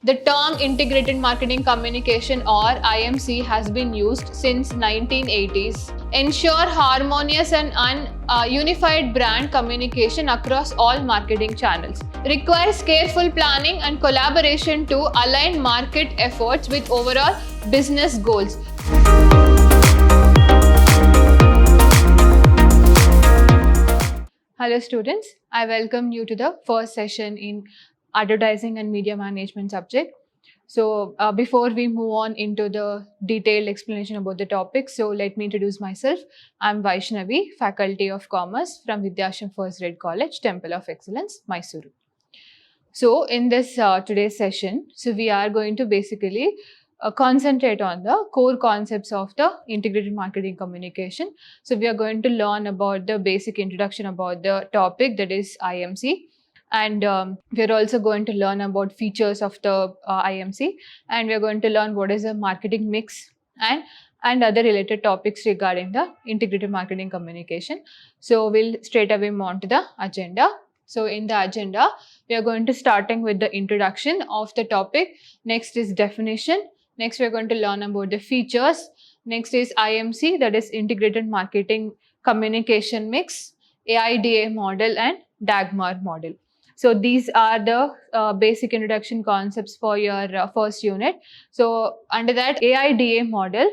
The term integrated marketing communication or IMC has been used since 1980s. Ensure harmonious and unified brand communication across all marketing channels. Requires careful planning and collaboration to align market efforts with overall business goals. Hello students, I welcome you to the first session in advertising and media management subject. So before we move on into the detailed explanation about the topic, so let me introduce myself. I'm Vaishnavi, Faculty of Commerce from Vidhyaashram First Grade College, Temple of Excellence, MYSURU. So in this today's session, so we are going to basically concentrate on the core concepts of the integrated marketing communication. So we are going to learn about the basic introduction about the topic, that is IMC. And we're also going to learn about features of the IMC, and we're going to learn what is a marketing mix and other related topics regarding the integrated marketing communication. So we'll straight away move on to the agenda. So in the agenda, we are going to starting with the introduction of the topic. Next is definition. Next, we are going to learn about the features. Next is IMC, that is integrated marketing communication mix, AIDA model and Dagmar model. So these are the basic introduction concepts for your first unit. So under that, AIDA model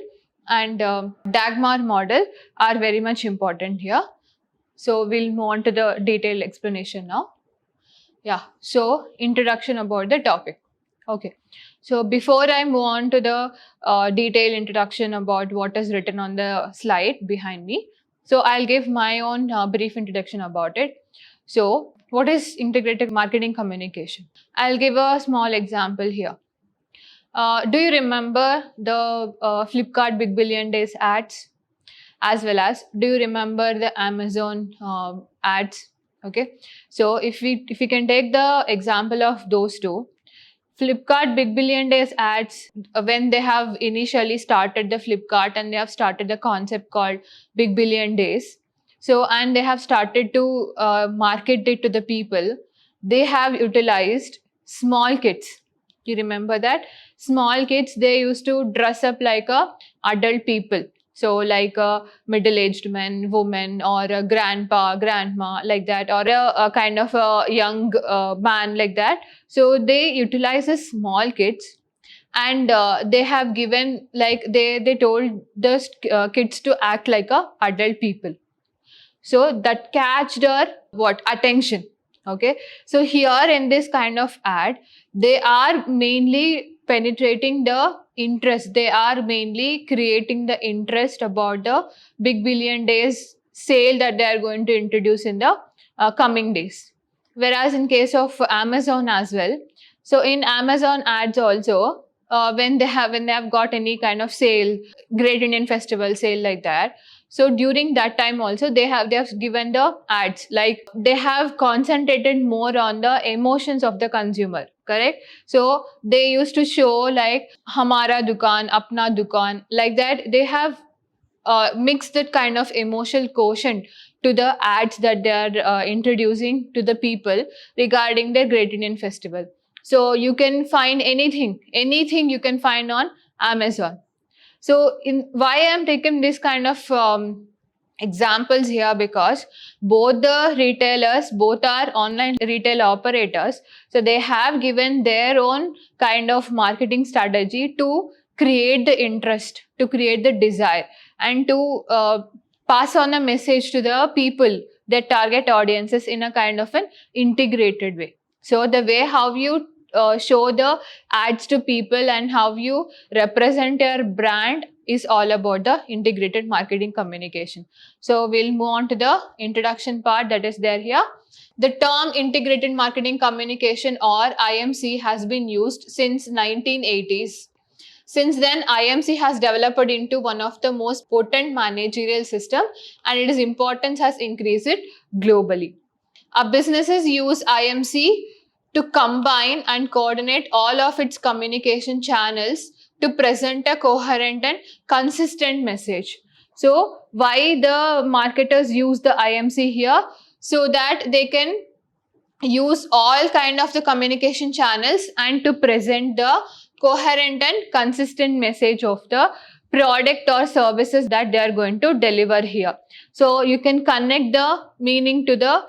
and Dagmar model are very much important here. So we'll move on to the detailed explanation now. Yeah, so introduction about the topic. Okay, so before I move on to the detailed introduction about what is written on the slide behind me, so I'll give my own brief introduction about it. So what is integrated marketing communication? I'll give a small example here. Do you remember the Flipkart Big Billion Days ads? As well as, do you remember the Amazon ads? Okay, so if we can take the example of those two, Flipkart Big Billion Days ads, when they have initially started the Flipkart and they have started the concept called Big Billion Days. So, and they have started to market it to the people. They have utilized small kids. You remember that? Small kids, they used to dress up like adult people. So like a middle-aged man, woman, or a grandpa, grandma, like that, or a kind of a young man, like that. So they utilize the small kids, and they have given, like they told the kids to act like a adult people. So that catch their attention. Okay, so here in this kind of ad, they are mainly penetrating the interest. They are mainly creating the interest about the Big Billion Days sale that they are going to introduce in the coming days. Whereas in case of Amazon as well, so in Amazon ads also, when they have got any kind of sale, Great Indian Festival sale, like that. So during that time also, they have given the ads, like they have concentrated more on the emotions of the consumer, correct? So they used to show like Hamara Dukan, Apna Dukan, like that. They have mixed that kind of emotional quotient to the ads that they are introducing to the people regarding their Great Indian Festival. So you can find anything you can find on Amazon. So why I am taking this kind of examples here, because both the retailers, both are online retail operators, so they have given their own kind of marketing strategy to create the interest, to create the desire, and to pass on a message to the people, their target audiences, in a kind of an integrated way. So the way how you show the ads to people and how you represent your brand is all about the integrated marketing communication. So we'll move on to the introduction part that is there here. The term integrated marketing communication or IMC has been used since 1980s. Since then, IMC has developed into one of the most potent managerial system, and its importance has increased globally. Our businesses use IMC to combine and coordinate all of its communication channels to present a coherent and consistent message. So why the marketers use the IMC here? So that they can use all kind of the communication channels and to present the coherent and consistent message of the product or services that they are going to deliver here. So you can connect the meaning to the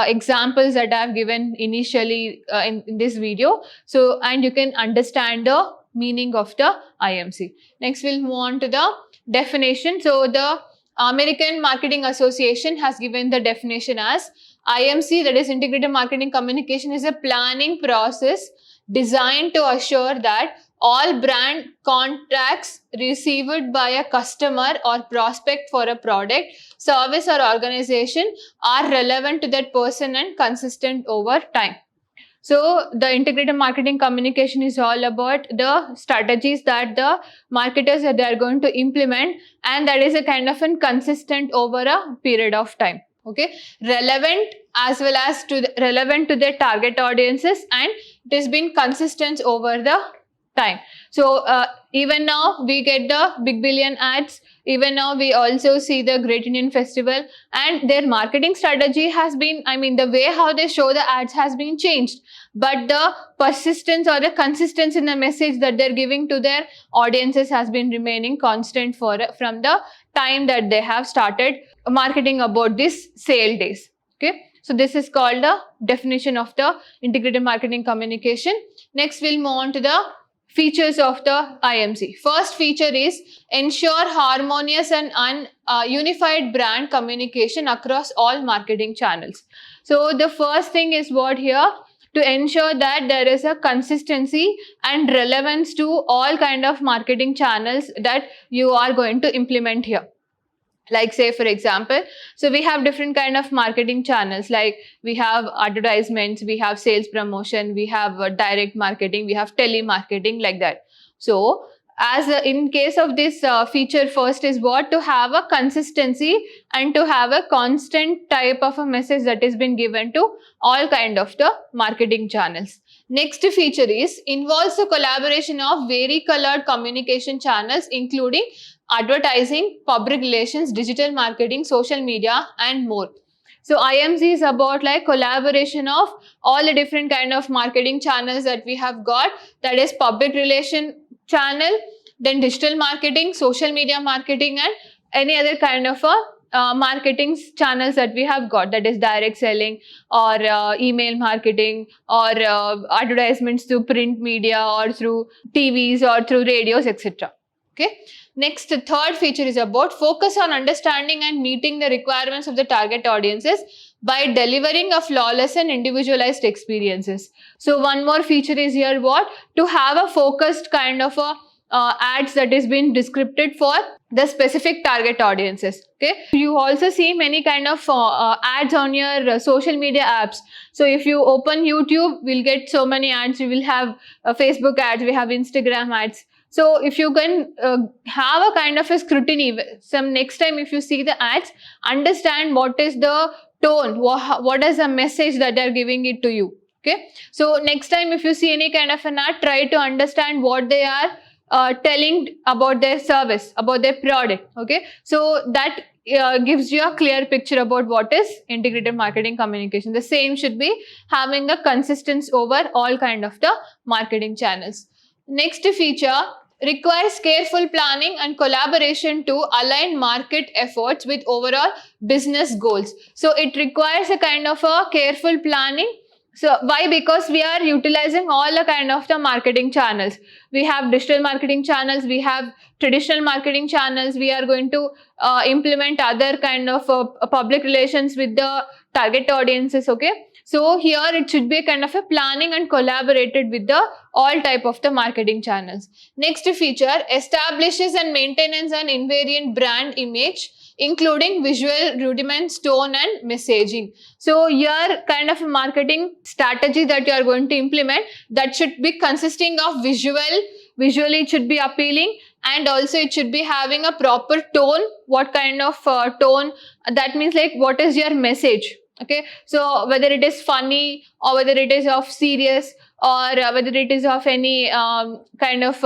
examples that I have given initially in this video. So, and you can understand the meaning of the IMC. Next, we'll move on to the definition. So the American Marketing Association has given the definition as IMC, that is Integrated Marketing Communication, is a planning process designed to assure that all brand contacts received by a customer or prospect for a product, service or organization are relevant to that person and consistent over time. So the integrated marketing communication is all about the strategies that the marketers they are going to implement, and that is a kind of consistent over a period of time. Okay, relevant as well as relevant to their target audiences, and it has been consistent over the time. So even now we get the big billion ads. Even now we also see the Great Indian Festival, and their marketing strategy has been, I mean, the way how they show the ads has been changed, but the persistence or the consistency in the message that they're giving to their audiences has been remaining constant from the time that they have started marketing about this sale days. Okay, so this is called the definition of the integrated marketing communication. Next, we'll move on to the features of the IMC. First feature is ensure harmonious and unified brand communication across all marketing channels. So the first thing is what here? To ensure that there is a consistency and relevance to all kind of marketing channels that you are going to implement here. Like say for example, so we have different kind of marketing channels, like we have advertisements, we have sales promotion, we have direct marketing, we have telemarketing, like that. So as in case of this feature, first is what? To have a consistency and to have a constant type of a message that is been given to all kind of the marketing channels. Next feature is involves the collaboration of vari-colored communication channels, including advertising, public relations, digital marketing, social media, and more. So IMC is about like collaboration of all the different kind of marketing channels that we have got, that is public relation channel, then digital marketing, social media marketing, and any other kind of a marketing channels that we have got, that is direct selling or email marketing or advertisements through print media or through TVs or through radios, etc. Okay. Next, the third feature is about focus on understanding and meeting the requirements of the target audiences by delivering a flawless and individualized experiences. So one more feature is here what? To have a focused kind of a ads that is being descripted for the specific target audiences. Okay, you also see many kind of ads on your social media apps. So if you open YouTube, we'll get so many ads. We will have Facebook ads, we have Instagram ads. So if you can have a kind of a scrutiny, some next time if you see the ads, understand what is the tone, what is the message that they're giving it to you. Okay, so next time if you see any kind of an ad, try to understand what they are telling about their service, about their product. Okay, so that gives you a clear picture about what is integrated marketing communication. The same should be having a consistency over all kind of the marketing channels. Next feature requires careful planning and collaboration to align market efforts with overall business goals. So it requires a kind of a careful planning. So why? Because we are utilizing all the kind of the marketing channels. We have digital marketing channels, we have traditional marketing channels, we are going to implement other kind of public relations with the target audiences. Okay, so here it should be a kind of a planning and collaborated with the all type of the marketing channels. Next feature establishes and maintains an invariant brand image, including visual rudiments, tone, and messaging. So your kind of a marketing strategy that you are going to implement, that should be consisting of visually it should be appealing, and also it should be having a proper tone. What kind of tone? That means like what is your message? Okay, so whether it is funny or whether it is of serious or whether it is of any kind of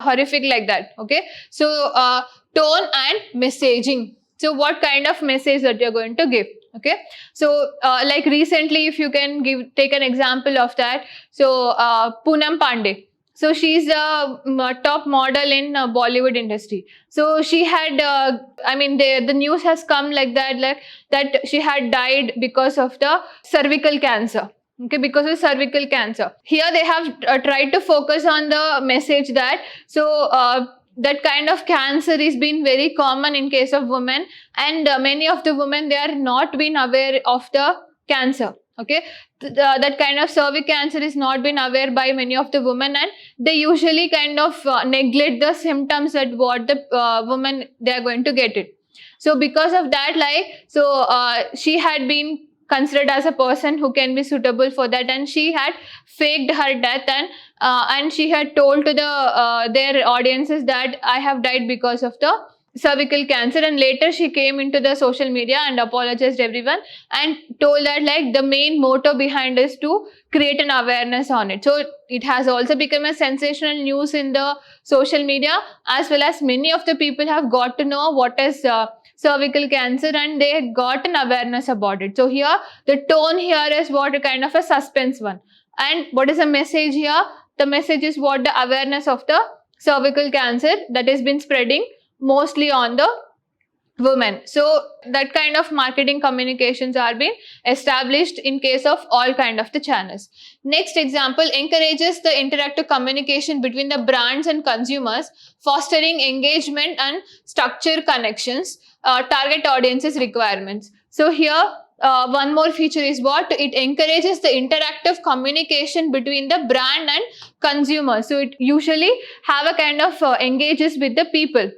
horrific, like that. Okay, so tone and messaging. So what kind of message that you're going to give? Okay, so like recently, if you can take an example of that, so Poonam Pandey. So she's a top model in Bollywood industry. So she had, I mean, the news has come like that she had died because of the cervical cancer. Okay, because of cervical cancer. Here they have tried to focus on the message that that kind of cancer is been very common in case of women, and many of the women, they are not been aware of the cancer. Okay, that kind of cervical cancer is not been aware by many of the women, and they usually kind of neglect the symptoms that what the women they are going to get it. So because of that, she had been considered as a person who can be suitable for that, and she had faked her death, and she had told to their audiences that I have died because of the cervical cancer. And later she came into the social media and apologized everyone and told that the main motto behind is to create an awareness on it. So it has also become a sensational news in the social media, as well as many of the people have got to know what is cervical cancer, and they got an awareness about it. So here the tone here is what a kind of a suspense one. And what is the message here? The message is what the awareness of the cervical cancer that has been spreading mostly on the women. So that kind of marketing communications are being established in case of all kind of the channels. Next example, encourages the interactive communication between the brands and consumers, fostering engagement and structure connections, target audiences requirements. So here one more feature is what it encourages the interactive communication between the brand and consumer. So it usually have a kind of engages with the people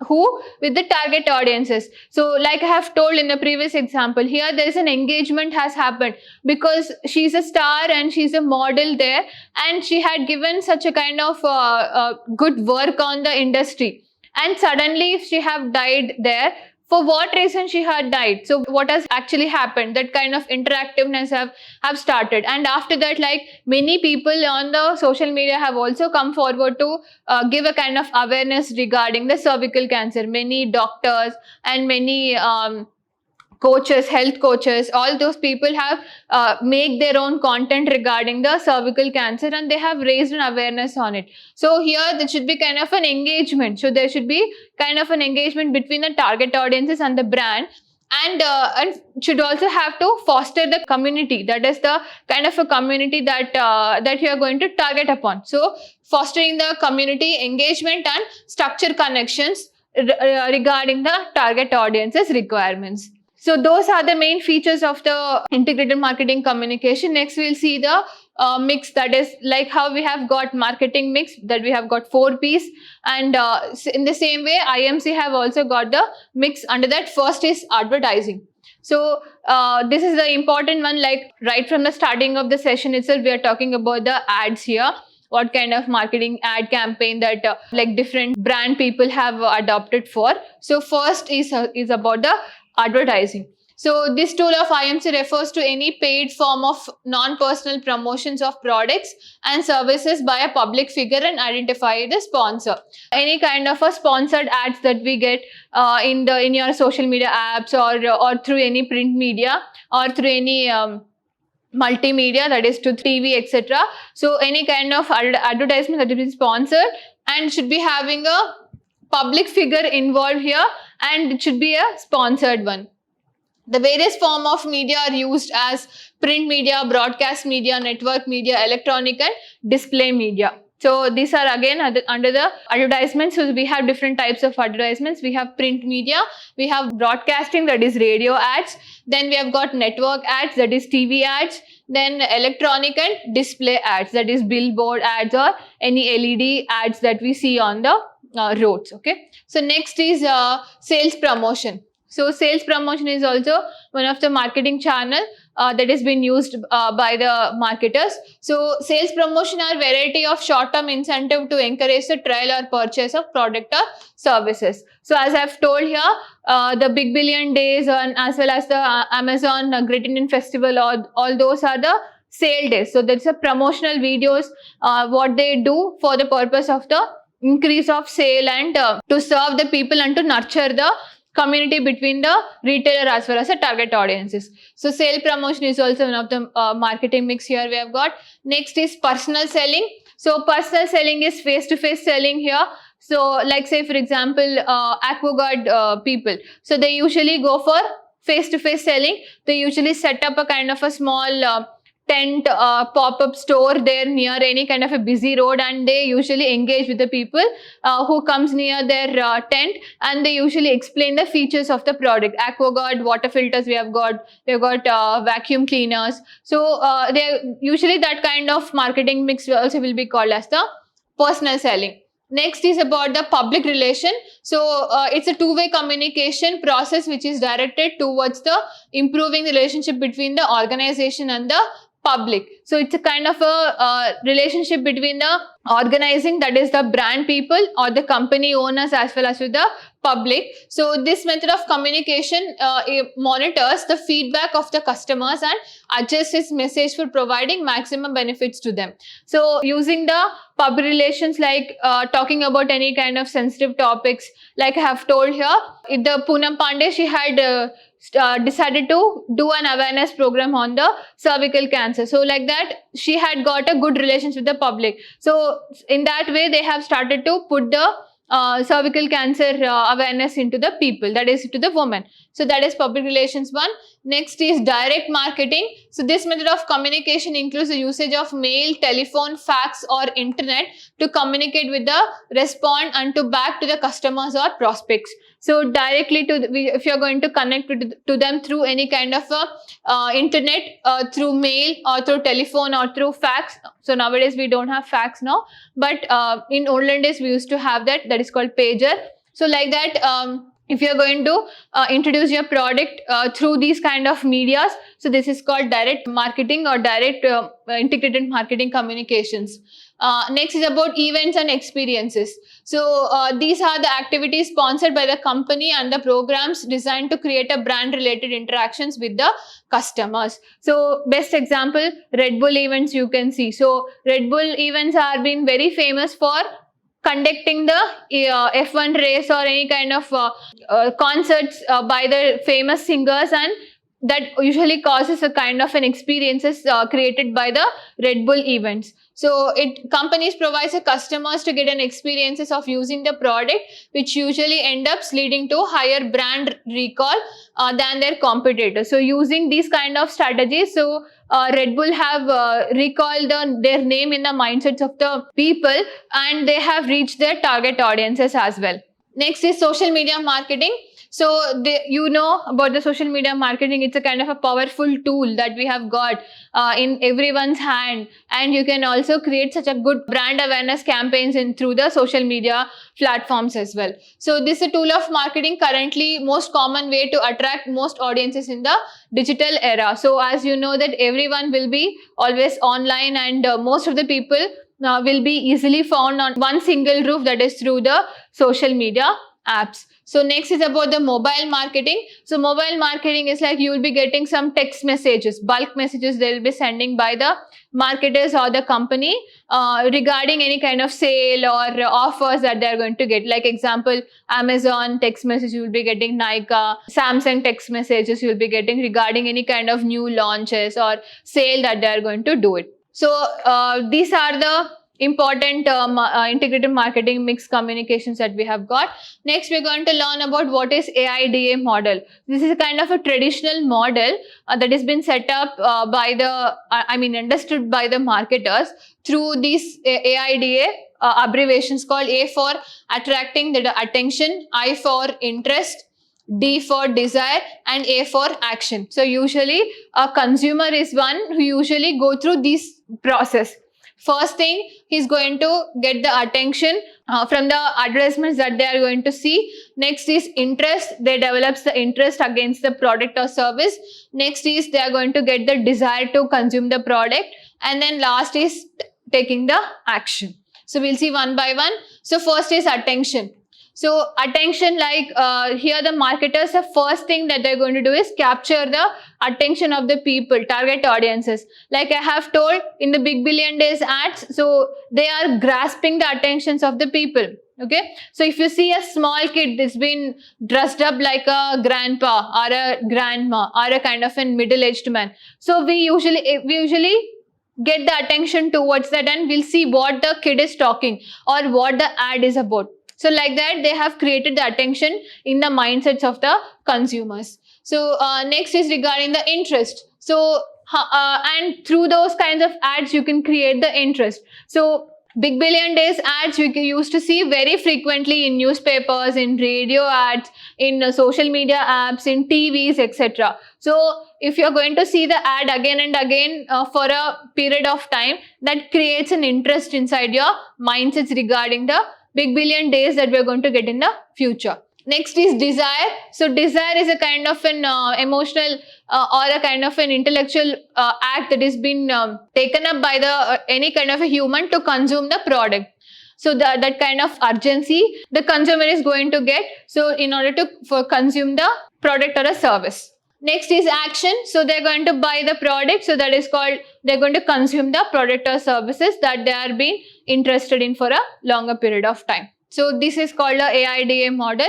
with the target audiences. So like I have told in the previous example, here there is an engagement has happened because she's a star and she's a model there, and she had given such a kind of good work on the industry, and suddenly if she have died there, for what reason she had died? So what has actually happened? That kind of interactiveness have started, and after that, many people on the social media have also come forward to give a kind of awareness regarding the cervical cancer. Many doctors and many coaches, health coaches, all those people have make their own content regarding the cervical cancer, and they have raised an awareness on it. So here there should be kind of an engagement. So there should be kind of an engagement between the target audiences and the brand, and should also have to foster the community. That is the kind of a community that that you are going to target upon. So fostering the community engagement and structure connections regarding the target audiences requirements. So those are the main features of the integrated marketing communication. Next, we'll see the mix, that is like how we have got marketing mix, that we have got 4 P's, and in the same way IMC have also got the mix under that. First is advertising. So this is the important one, like right from the starting of the session itself we are talking about the ads here. What kind of marketing ad campaign that like different brand people have adopted for. So first is about the advertising. So this tool of IMC refers to any paid form of non-personal promotions of products and services by a public figure and identify the sponsor. Any kind of a sponsored ads that we get in your social media apps or through any print media or through any multimedia, that is to TV, etc. So any kind of advertisement that has been sponsored and should be having a public figure involved here, and it should be a sponsored one. The various form of media are used as print media, broadcast media, network media, electronic and display media. So these are again under the advertisements. So we have different types of advertisements. We have print media, we have broadcasting, that is radio ads, then we have got network ads, that is TV ads, then electronic and display ads, that is billboard ads or any LED ads that we see on the roads. Okay. So next is sales promotion. So sales promotion is also one of the marketing channel that has been used by the marketers. So sales promotion are variety of short-term incentive to encourage the trial or purchase of product or services. So as I have told here, the Big Billion Days and as well as the Amazon Great Indian Festival, all those are the sale days. So there's a promotional videos what they do for the purpose of the increase of sale and to serve the people and to nurture the community between the retailer as well as the target audiences. So sale promotion is also one of the marketing mix here we have got. Next is personal selling. So personal selling is face-to-face selling here. So like say for example, AquaGuard people. So they usually go for face-to-face selling. They usually set up a kind of a small tent pop-up store there near any kind of a busy road, and they usually engage with the people who comes near their tent, and they usually explain the features of the product. AquaGuard water filters we have got vacuum cleaners. So they usually that kind of marketing mix also will be called as the personal selling. Next is about the public relation. So it's a two-way communication process which is directed towards the improving the relationship between the organization and the public. So it's a kind of a relationship between the organizing, that is the brand people or the company owners, as well as with the public. So this method of communication monitors the feedback of the customers and adjusts its message for providing maximum benefits to them. So using the public relations, like talking about any kind of sensitive topics, like I have told here, the Poonam Pandey, she had decided to do an awareness program on the cervical cancer. So like that, she had got a good relationship with the public. So in that way, they have started to put the cervical cancer awareness into the people, that is to the women. So that is public relations one. Next is direct marketing. So this method of communication includes the usage of mail, telephone, fax or internet to communicate with the respond and to back to the customers or prospects. So directly to if you are going to connect to them through any kind of internet, through mail or through telephone or through fax. So nowadays we don't have fax now, but in olden days we used to have that. That is called pager. So like that, if you are going to introduce your product through these kind of medias, so this is called direct marketing or direct integrated marketing communications. Next is about events and experiences. So these are the activities sponsored by the company and the programs designed to create a brand related interactions with the customers. So best example, Red Bull events you can see. So Red Bull events are been very famous for conducting the F1 race or any kind of concerts by the famous singers, and that usually causes a kind of an experiences created by the Red Bull events. So companies provides the customers to get an experiences of using the product, which usually end up leading to higher brand recall than their competitors. So using these kind of strategies, so Red Bull have recalled their name in the mindsets of the people, and they have reached their target audiences as well. Next is social media marketing. So you know about the social media marketing. It's a kind of a powerful tool that we have got in everyone's hand, and you can also create such a good brand awareness campaigns through the social media platforms as well. So this is a tool of marketing, currently most common way to attract most audiences in the digital era. So as you know that everyone will be always online, and most of the people will be easily found on one single roof, that is through the social media apps. So next is about the mobile marketing. So mobile marketing is like you will be getting some text messages, bulk messages they will be sending by the marketers or the company regarding any kind of sale or offers that they are going to get. Like example, Amazon text message you will be getting, Nykaa, Samsung text messages you will be getting regarding any kind of new launches or sale that they are going to do it. So these are the important integrated marketing mix communications that we have got. Next, we're going to learn about what is AIDA model. This is a kind of a traditional model that has been set up by the, understood by the marketers through these AIDA abbreviations called A for attracting the attention, I for interest, D for desire, and A for action. So usually a consumer is one who usually go through this process. First thing, he's going to get the attention from the advertisements that they are going to see. Next is interest. They develops the interest against the product or service. Next is they are going to get the desire to consume the product. And then last is taking the action. So we'll see one by one. So first is attention. So attention, like here the marketers, the first thing that they're going to do is capture the attention of the people, target audiences. Like I have told in the Big Billion Days ads, so they are grasping the attentions of the people. Okay, so if you see a small kid that's been dressed up like a grandpa or a grandma or a kind of a middle-aged man, so we usually get the attention towards that, and we'll see what the kid is talking or what the ad is about. So like that, they have created the attention in the mindsets of the consumers. So next is regarding the interest. So and through those kinds of ads, you can create the interest. So Big Billion Days ads we used to see very frequently in newspapers, in radio ads, in social media apps, in TVs, etc. So if you're going to see the ad again and again for a period of time, that creates an interest inside your mindsets regarding the Big Billion Days that we're going to get in the future. Next is desire. So desire is a kind of an emotional or a kind of an intellectual act that has been taken up by the any kind of a human to consume the product. So that kind of urgency the consumer is going to get, so in order to consume the product or a service. Next is action. So they're going to buy the product. So that is called, they're going to consume the product or services that they are being interested in for a longer period of time. So this is called the AIDA model.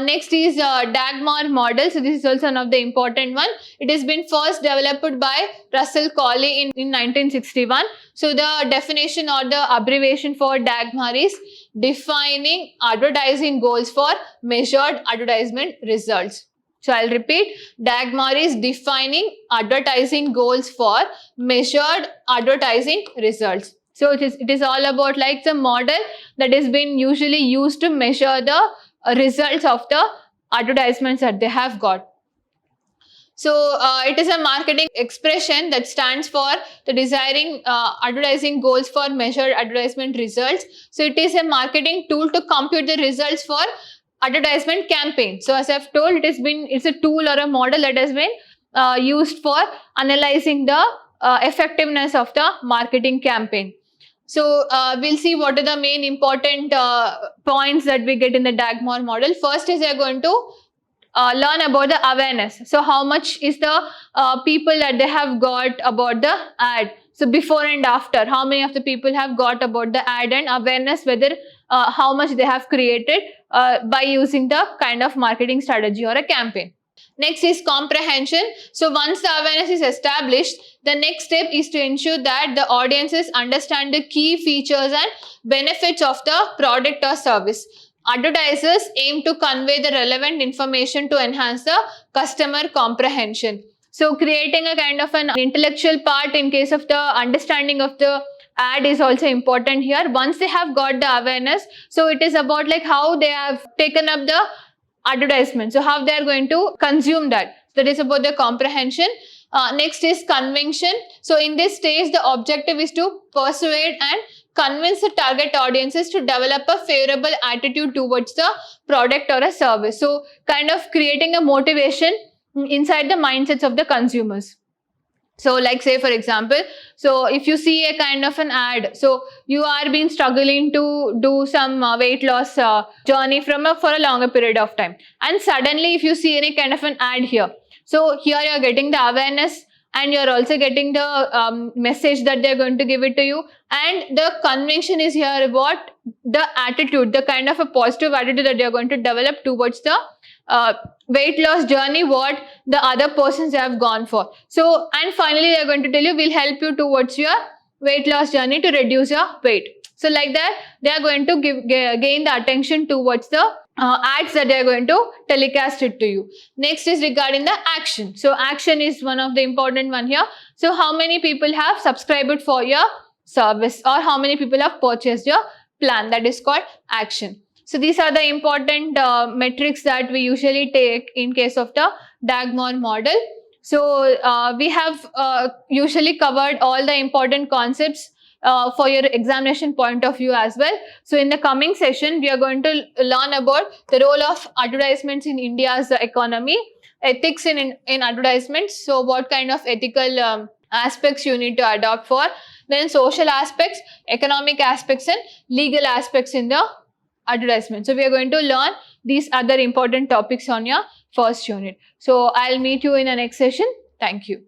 Next is Dagmar model. So this is also one of the important one. It has been first developed by Russell Coley in 1961. So the definition or the abbreviation for Dagmar is defining advertising goals for measured advertisement results. So I'll repeat, Dagmar is defining advertising goals for measured advertising results. So it is all about like the model that has been usually used to measure the results of the advertisements that they have got. So it is a marketing expression that stands for the desiring advertising goals for measured advertisement results. So it is a marketing tool to compute the results for advertisement campaign. So as I've told, it's a tool or a model that has been used for analyzing the effectiveness of the marketing campaign. So we'll see what are the main important points that we get in the Dagmar model. First is they're going to learn about the awareness. So how much is the people that they have got about the ad. So before and after, how many of the people have got about the ad, and awareness whether how much they have created by using the kind of marketing strategy or a campaign. Next is comprehension. So once the awareness is established, the next step is to ensure that the audiences understand the key features and benefits of the product or service. Advertisers aim to convey the relevant information to enhance the customer comprehension. So creating a kind of an intellectual part in case of the understanding of the ad is also important here. Once they have got the awareness, so it is about like how they have taken up the advertisement. So how they are going to consume that. That is about the comprehension. Next is conviction. So in this stage, the objective is to persuade and convince the target audiences to develop a favorable attitude towards the product or a service. So kind of creating a motivation inside the mindsets of the consumers. So like say for example, so if you see a kind of an ad, so you are been struggling to do some weight loss journey for a longer period of time, and suddenly if you see any kind of an ad here, so here you are getting the awareness and you are also getting the message that they are going to give it to you, and the conviction is here about the attitude, the kind of a positive attitude that they are going to develop towards the weight loss journey what the other persons have gone for. So and finally they are going to tell you, we'll help you towards your weight loss journey to reduce your weight. So like that they are going to gain the attention towards the ads that they are going to telecast it to you. Next is regarding the action. So action is one of the important one here. So how many people have subscribed for your service, or how many people have purchased your plan, that is called action. So these are the important metrics that we usually take in case of the Dagmar model. So we have usually covered all the important concepts for your examination point of view as well. So in the coming session, we are going to learn about the role of advertisements in India's economy, ethics in advertisements. So what kind of ethical aspects you need to adopt for, then social aspects, economic aspects, and legal aspects in the advertisement. So we are going to learn these other important topics on your first unit. So I'll meet you in the next session. Thank you.